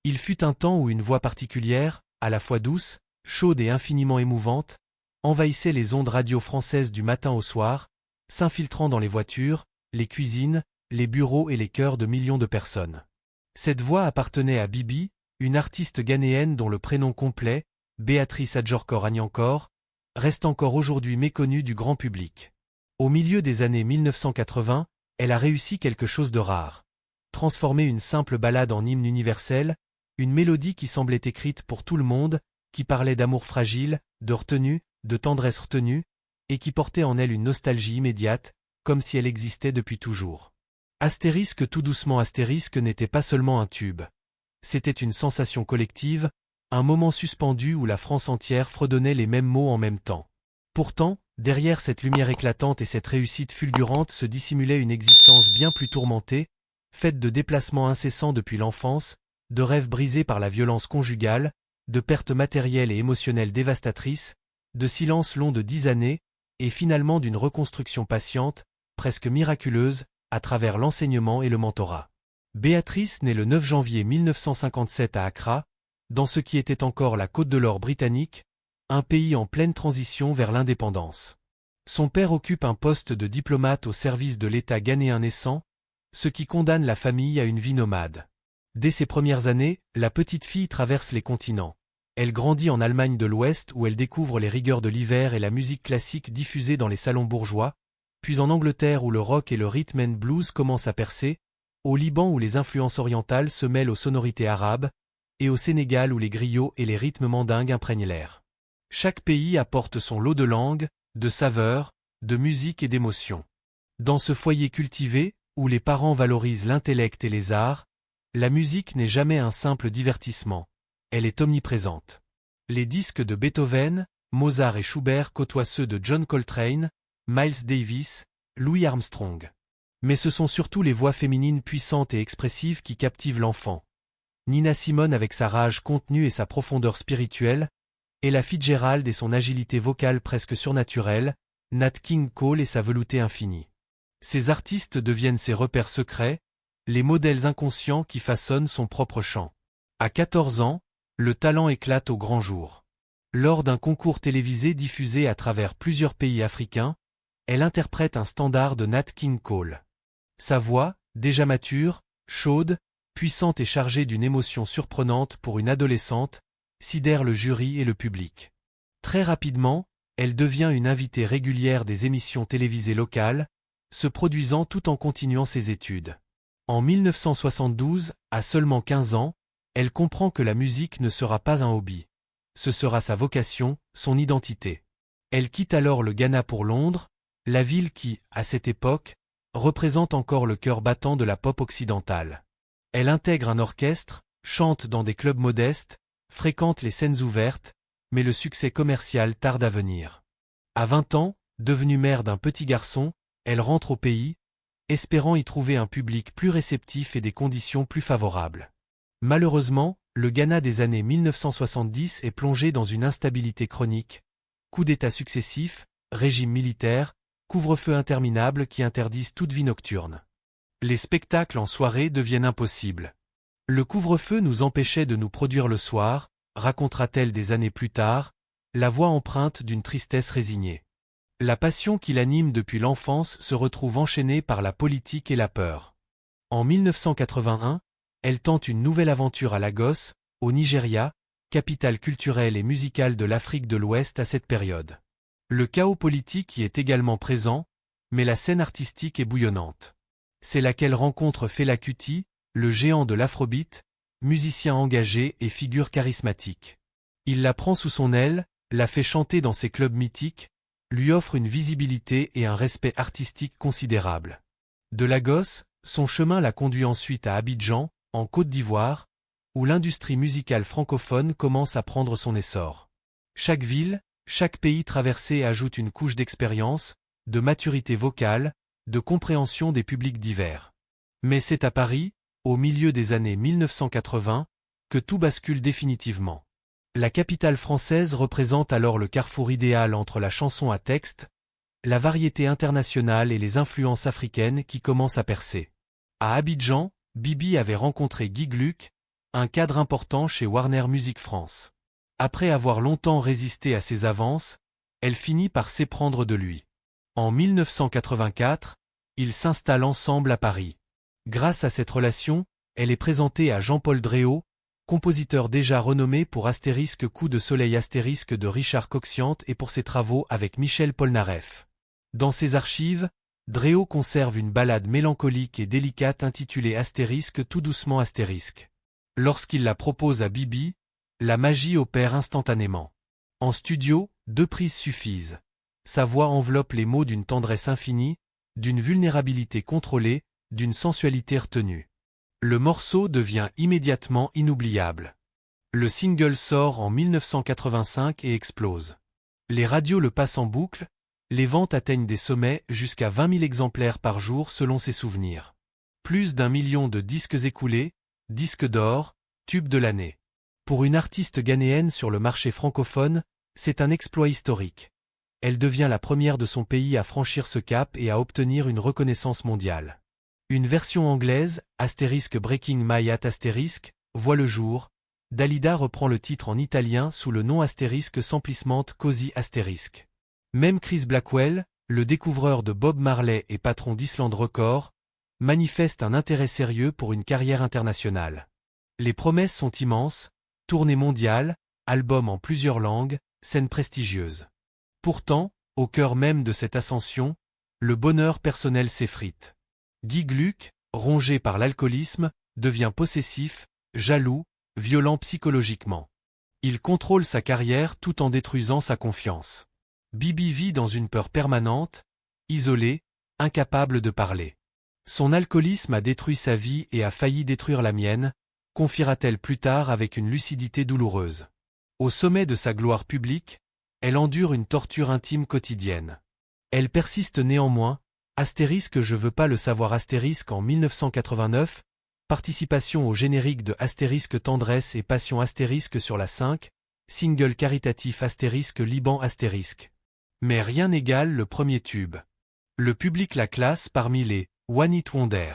Il fut un temps où une voix particulière, à la fois douce, chaude et infiniment émouvante, envahissait les ondes radio françaises du matin au soir, s'infiltrant dans les voitures, les cuisines, les bureaux et les cœurs de millions de personnes. Cette voix appartenait à Bibi, une artiste ghanéenne dont le prénom complet, Béatrice Adjorkor Agnankor, reste encore aujourd'hui méconnue du grand public. Au milieu des années 1980, elle a réussi quelque chose de rare. Transformer une simple ballade en hymne universel, une mélodie qui semblait écrite pour tout le monde, qui parlait d'amour fragile, de retenue, de tendresse retenue, et qui portait en elle une nostalgie immédiate, comme si elle existait depuis toujours. Astérisque tout doucement astérisque n'était pas seulement un tube. C'était une sensation collective, un moment suspendu où la France entière fredonnait les mêmes mots en même temps. Pourtant, derrière cette lumière éclatante et cette réussite fulgurante se dissimulait une existence bien plus tourmentée, faite de déplacements incessants depuis l'enfance, de rêves brisés par la violence conjugale, de pertes matérielles et émotionnelles dévastatrices, de silences longs de 10 années, et finalement d'une reconstruction patiente, presque miraculeuse, à travers l'enseignement et le mentorat. Béatrice naît le 9 janvier 1957 à Accra, dans ce qui était encore la Côte de l'Or britannique, un pays en pleine transition vers l'indépendance. Son père occupe un poste de diplomate au service de l'État ghanéen naissant, ce qui condamne la famille à une vie nomade. Dès ses premières années, la petite fille traverse les continents. Elle grandit en Allemagne de l'Ouest où elle découvre les rigueurs de l'hiver et la musique classique diffusée dans les salons bourgeois, puis en Angleterre où le rock et le rhythm and blues commencent à percer, au Liban où les influences orientales se mêlent aux sonorités arabes, et au Sénégal où les griots et les rythmes mandingues imprègnent l'air. Chaque pays apporte son lot de langues, de saveurs, de musique et d'émotions. Dans ce foyer cultivé, où les parents valorisent l'intellect et les arts, la musique n'est jamais un simple divertissement, elle est omniprésente. Les disques de Beethoven, Mozart et Schubert côtoient ceux de John Coltrane, Miles Davis, Louis Armstrong. Mais ce sont surtout les voix féminines puissantes et expressives qui captivent l'enfant. Nina Simone avec sa rage contenue et sa profondeur spirituelle, Ella Fitzgerald et son agilité vocale presque surnaturelle, Nat King Cole et sa veloutée infinie. Ces artistes deviennent ses repères secrets, les modèles inconscients qui façonnent son propre chant. À 14 ans, le talent éclate au grand jour. Lors d'un concours télévisé diffusé à travers plusieurs pays africains, elle interprète un standard de Nat King Cole. Sa voix, déjà mature, chaude, puissante et chargée d'une émotion surprenante pour une adolescente, sidère le jury et le public. Très rapidement, elle devient une invitée régulière des émissions télévisées locales, se produisant tout en continuant ses études. En 1972, à seulement 15 ans, elle comprend que la musique ne sera pas un hobby. Ce sera sa vocation, son identité. Elle quitte alors le Ghana pour Londres, la ville qui, à cette époque, représente encore le cœur battant de la pop occidentale. Elle intègre un orchestre, chante dans des clubs modestes, fréquente les scènes ouvertes, mais le succès commercial tarde à venir. À 20 ans, devenue mère d'un petit garçon, elle rentre au pays, espérant y trouver un public plus réceptif et des conditions plus favorables. Malheureusement, le Ghana des années 1970 est plongé dans une instabilité chronique, coups d'État successifs, régime militaire, couvre-feu interminable qui interdisent toute vie nocturne. Les spectacles en soirée deviennent impossibles. Le couvre-feu nous empêchait de nous produire le soir, racontera-t-elle des années plus tard, la voix empreinte d'une tristesse résignée. La passion qui l'anime depuis l'enfance se retrouve enchaînée par la politique et la peur. En 1981, elle tente une nouvelle aventure à Lagos, au Nigeria, capitale culturelle et musicale de l'Afrique de l'Ouest à cette période. Le chaos politique y est également présent, mais la scène artistique est bouillonnante. C'est là qu'elle rencontre Fela Kuti, le géant de l'afrobeat, musicien engagé et figure charismatique. Il la prend sous son aile, la fait chanter dans ses clubs mythiques, lui offre une visibilité et un respect artistique considérable. De Lagos, son chemin la conduit ensuite à Abidjan, en Côte d'Ivoire, où l'industrie musicale francophone commence à prendre son essor. Chaque ville, chaque pays traversé ajoute une couche d'expérience, de maturité vocale, de compréhension des publics divers. Mais c'est à Paris, au milieu des années 1980, que tout bascule définitivement. La capitale française représente alors le carrefour idéal entre la chanson à texte, la variété internationale et les influences africaines qui commencent à percer. À Abidjan, Bibi avait rencontré Guy Gluck, un cadre important chez Warner Music France. Après avoir longtemps résisté à ses avances, elle finit par s'éprendre de lui. En 1984, ils s'installent ensemble à Paris. Grâce à cette relation, elle est présentée à Jean-Paul Dréau, compositeur déjà renommé pour Astérisque Coup de soleil astérisque de Richard Coxiante et pour ses travaux avec Michel Polnareff. Dans ses archives, Dréau conserve une ballade mélancolique et délicate intitulée Astérisque tout doucement astérisque. Lorsqu'il la propose à Bibi, la magie opère instantanément. En studio, 2 prises suffisent. Sa voix enveloppe les mots d'une tendresse infinie, d'une vulnérabilité contrôlée, d'une sensualité retenue. Le morceau devient immédiatement inoubliable. Le single sort en 1985 et explose. Les radios le passent en boucle, les ventes atteignent des sommets jusqu'à 20 000 exemplaires par jour selon ses souvenirs. Plus d'1 million de disques écoulés, disques d'or, tube de l'année. Pour une artiste ghanéenne sur le marché francophone, c'est un exploit historique. Elle devient la première de son pays à franchir ce cap et à obtenir une reconnaissance mondiale. Une version anglaise, Astérisque Breaking My Heart Astérisque, voit le jour. Dalida reprend le titre en italien sous le nom Astérisque Semplissement Così Astérisque. Même Chris Blackwell, le découvreur de Bob Marley et patron d'Island Records, manifeste un intérêt sérieux pour une carrière internationale. Les promesses sont immenses, tournée mondiale, album en plusieurs langues, scène prestigieuse. Pourtant, au cœur même de cette ascension, le bonheur personnel s'effrite. Guy Gluck, rongé par l'alcoolisme, devient possessif, jaloux, violent psychologiquement. Il contrôle sa carrière tout en détruisant sa confiance. Bibi vit dans une peur permanente, isolée, incapable de parler. Son alcoolisme a détruit sa vie et a failli détruire la mienne, confiera-t-elle plus tard avec une lucidité douloureuse. Au sommet de sa gloire publique, elle endure une torture intime quotidienne. Elle persiste néanmoins. Astérisque Je veux pas le savoir Astérisque en 1989, participation au générique de Astérisque Tendresse et Passion Astérisque sur la 5, single caritatif Astérisque Liban Astérisque. Mais rien n'égale le premier tube. Le public la classe parmi les One Hit Wonder.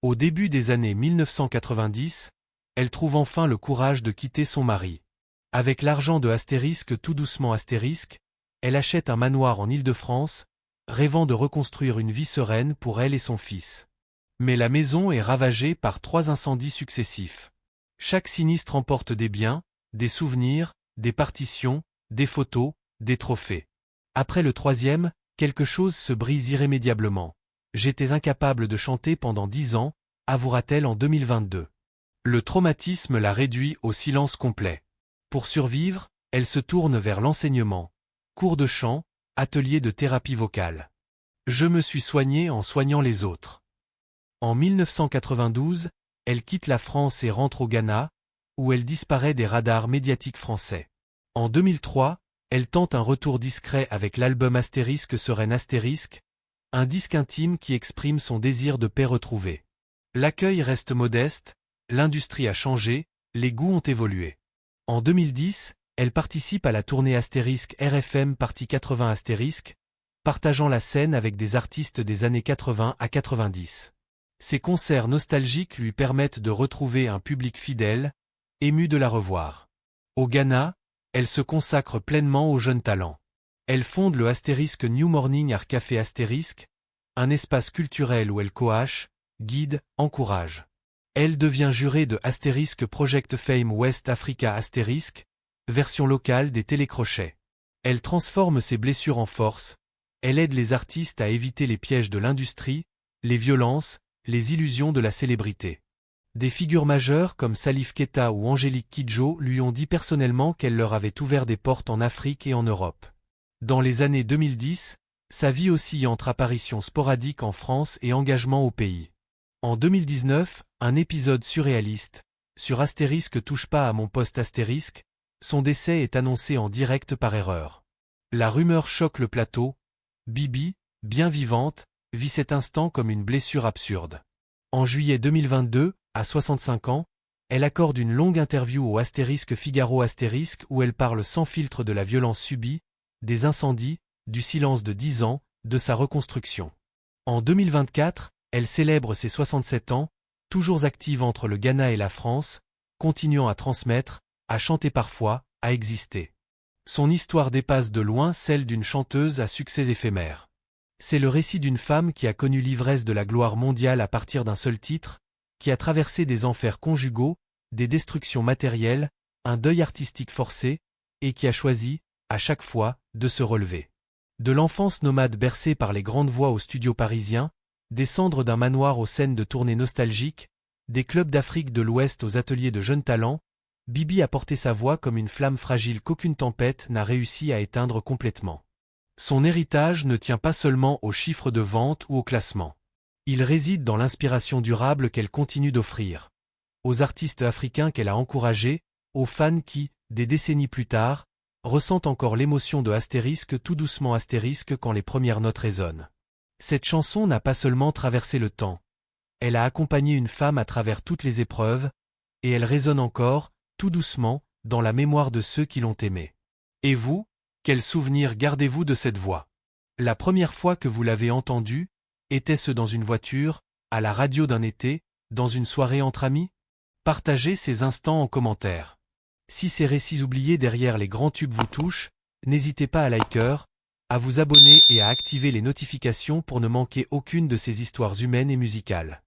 Au début des années 1990, elle trouve enfin le courage de quitter son mari. Avec l'argent de Astérisque Tout doucement Astérisque, elle achète un manoir en Île-de-France, rêvant de reconstruire une vie sereine pour elle et son fils. Mais la maison est ravagée par 3 incendies successifs. Chaque sinistre emporte des biens, des souvenirs, des partitions, des photos, des trophées. Après le 3e, quelque chose se brise irrémédiablement. J'étais incapable de chanter pendant 10 ans, avouera-t-elle en 2022. Le traumatisme la réduit au silence complet. Pour survivre, elle se tourne vers l'enseignement. Cours de chant, atelier de thérapie vocale. Je me suis soignée en soignant les autres. En 1992, elle quitte la France et rentre au Ghana, où elle disparaît des radars médiatiques français. En 2003, elle tente un retour discret avec l'album Astérisque Sereine Astérisque, un disque intime qui exprime son désir de paix retrouvée. L'accueil reste modeste, l'industrie a changé, les goûts ont évolué. En 2010, elle participe à la tournée Astérisque RFM Partie 80 Astérisque, partageant la scène avec des artistes des années 80 à 90. Ces concerts nostalgiques lui permettent de retrouver un public fidèle, ému de la revoir. Au Ghana, elle se consacre pleinement aux jeunes talents. Elle fonde le Astérisque New Morning Art Café Astérisque, un espace culturel où elle coache, guide, encourage. Elle devient jurée de Astérisque Project Fame West Africa Astérisque, version locale des télécrochets. Elle transforme ses blessures en force, elle aide les artistes à éviter les pièges de l'industrie, les violences, les illusions de la célébrité. Des figures majeures comme Salif Keita ou Angélique Kidjo lui ont dit personnellement qu'elle leur avait ouvert des portes en Afrique et en Europe. Dans les années 2010, sa vie oscille entre apparitions sporadiques en France et engagement au pays. En 2019, un épisode surréaliste, sur Astérisque touche pas à mon poste Astérisque, son décès est annoncé en direct par erreur. La rumeur choque le plateau. Bibi, bien vivante, vit cet instant comme une blessure absurde. En juillet 2022, à 65 ans, elle accorde une longue interview au Astérisque Figaro Astérisque où elle parle sans filtre de la violence subie, des incendies, du silence de 10 ans, de sa reconstruction. En 2024, elle célèbre ses 67 ans, toujours active entre le Ghana et la France, continuant à transmettre, à chanter parfois, à exister. Son histoire dépasse de loin celle d'une chanteuse à succès éphémère. C'est le récit d'une femme qui a connu l'ivresse de la gloire mondiale à partir d'un seul titre, qui a traversé des enfers conjugaux, des destructions matérielles, un deuil artistique forcé, et qui a choisi, à chaque fois, de se relever. De l'enfance nomade bercée par les grandes voix aux studios parisiens, des cendres d'un manoir aux scènes de tournées nostalgiques, des clubs d'Afrique de l'Ouest aux ateliers de jeunes talents, Bibi a porté sa voix comme une flamme fragile qu'aucune tempête n'a réussi à éteindre complètement. Son héritage ne tient pas seulement aux chiffres de vente ou au classement. Il réside dans l'inspiration durable qu'elle continue d'offrir. Aux artistes africains qu'elle a encouragés, aux fans qui, des décennies plus tard, ressentent encore l'émotion de Astérisque tout doucement Astérisque quand les premières notes résonnent. Cette chanson n'a pas seulement traversé le temps. Elle a accompagné une femme à travers toutes les épreuves, et elle résonne encore, tout doucement, dans la mémoire de ceux qui l'ont aimée. Et vous, quel souvenir gardez-vous de cette voix? La première fois que vous l'avez entendue, était-ce dans une voiture, à la radio d'un été, dans une soirée entre amis? Partagez ces instants en commentaire. Si ces récits oubliés derrière les grands tubes vous touchent, n'hésitez pas à liker, à vous abonner et à activer les notifications pour ne manquer aucune de ces histoires humaines et musicales.